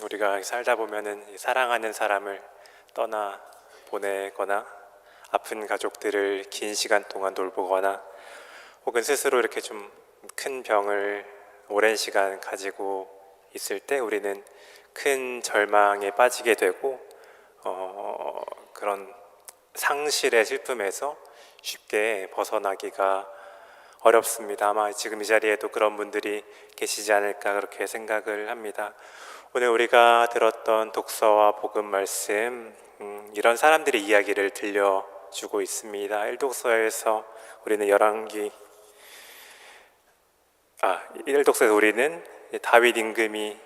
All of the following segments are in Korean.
우리가 살다 보면은 사랑하는 사람을 떠나 보내거나 아픈 가족들을 긴 시간 동안 돌보거나 혹은 스스로 이렇게 좀 큰 병을 오랜 시간 가지고 있을 때 우리는 큰 절망에 빠지게 되고 그런 상실의 슬픔에서 쉽게 벗어나기가 어렵습니다. 아마 지금 이 자리에도 그런 분들이 계시지 않을까 그렇게 생각을 합니다. 오늘 우리가 들었던 독서와 복음 말씀, 이런 사람들의 이야기를 들려주고 있습니다. 1독서에서 우리는 다윗 임금이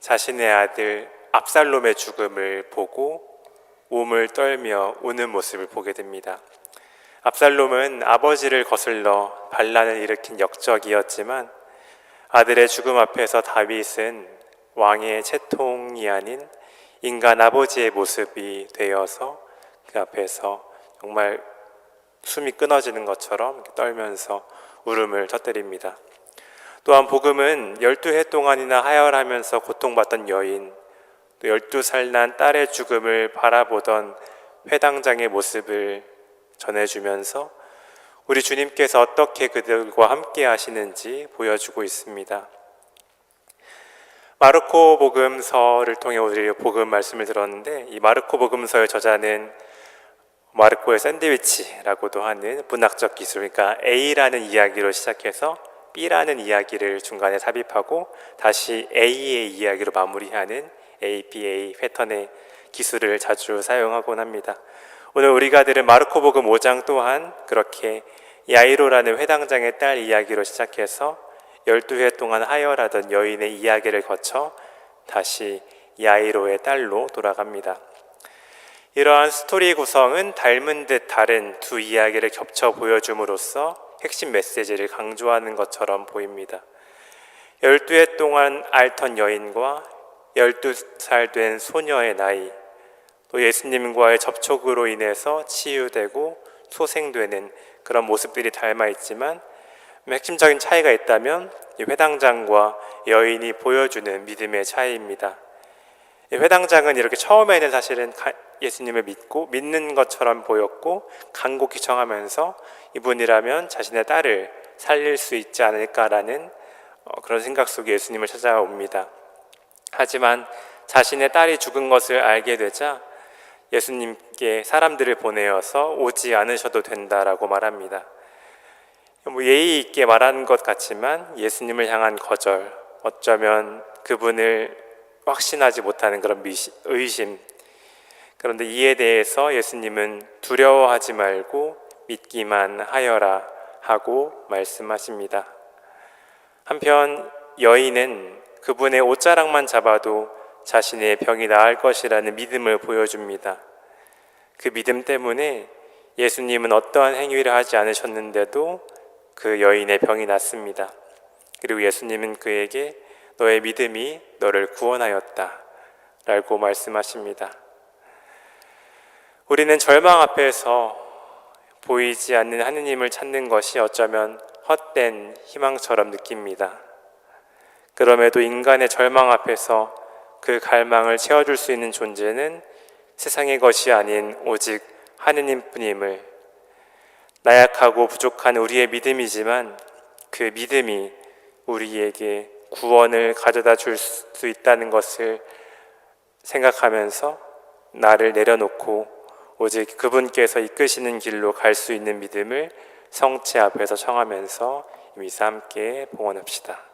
자신의 아들 압살롬의 죽음을 보고 몸을 떨며 우는 모습을 보게 됩니다. 압살롬은 아버지를 거슬러 반란을 일으킨 역적이었지만 아들의 죽음 앞에서 다윗은 왕의 채통이 아닌 인간 아버지의 모습이 되어서 그 앞에서 정말 숨이 끊어지는 것처럼 떨면서 울음을 터뜨립니다. 또한 복음은 12해 동안이나 하혈하면서 고통받던 여인, 또 12살 난 딸의 죽음을 바라보던 회당장의 모습을 전해주면서 우리 주님께서 어떻게 그들과 함께 하시는지 보여주고 있습니다. 마르코 복음서를 통해 우리 복음 말씀을 들었는데, 이 마르코 복음서의 저자는 마르코의 샌드위치라고도 하는 문학적 기술, 그러니까 A라는 이야기로 시작해서 B라는 이야기를 중간에 삽입하고 다시 A의 이야기로 마무리하는 ABA 패턴의 기술을 자주 사용하곤 합니다. 오늘 우리가 들은 마르코복음 5장 또한 그렇게 야이로라는 회당장의 딸 이야기로 시작해서 12해 동안 하혈하던 여인의 이야기를 거쳐 다시 야이로의 딸로 돌아갑니다. 이러한 스토리 구성은 닮은 듯 다른 두 이야기를 겹쳐 보여줌으로써 핵심 메시지를 강조하는 것처럼 보입니다. 12해 동안 앓던 여인과 12살 된 소녀의 나이, 또 예수님과의 접촉으로 인해서 치유되고 소생되는 그런 모습들이 닮아 있지만 핵심적인 차이가 있다면 이 회당장과 여인이 보여주는 믿음의 차이입니다. 이 회당장은 이렇게 처음에는 사실은 예수님을 믿는 것처럼 보였고 간곡히 청하면서 이분이라면 자신의 딸을 살릴 수 있지 않을까라는 그런 생각 속에 예수님을 찾아옵니다. 하지만 자신의 딸이 죽은 것을 알게 되자 예수님께 사람들을 보내어서 오지 않으셔도 된다라고 말합니다. 예의 있게 말하는 것 같지만 예수님을 향한 거절, 어쩌면 그분을 확신하지 못하는 그런 의심. 그런데 이에 대해서 예수님은 두려워하지 말고 믿기만 하여라 하고 말씀하십니다. 한편 여인은 그분의 옷자락만 잡아도 자신의 병이 나을 것이라는 믿음을 보여줍니다. 그 믿음 때문에 예수님은 어떠한 행위를 하지 않으셨는데도 그 여인의 병이 낫습니다. 그리고 예수님은 그에게 너의 믿음이 너를 구원하였다 라고 말씀하십니다. 우리는 절망 앞에서 보이지 않는 하느님을 찾는 것이 어쩌면 헛된 희망처럼 느낍니다. 그럼에도 인간의 절망 앞에서 그 갈망을 채워줄 수 있는 존재는 세상의 것이 아닌 오직 하느님뿐임을, 나약하고 부족한 우리의 믿음이지만 그 믿음이 우리에게 구원을 가져다 줄 수 있다는 것을 생각하면서 나를 내려놓고 오직 그분께서 이끄시는 길로 갈 수 있는 믿음을 성체 앞에서 청하면서 이 미사 함께 봉헌합시다.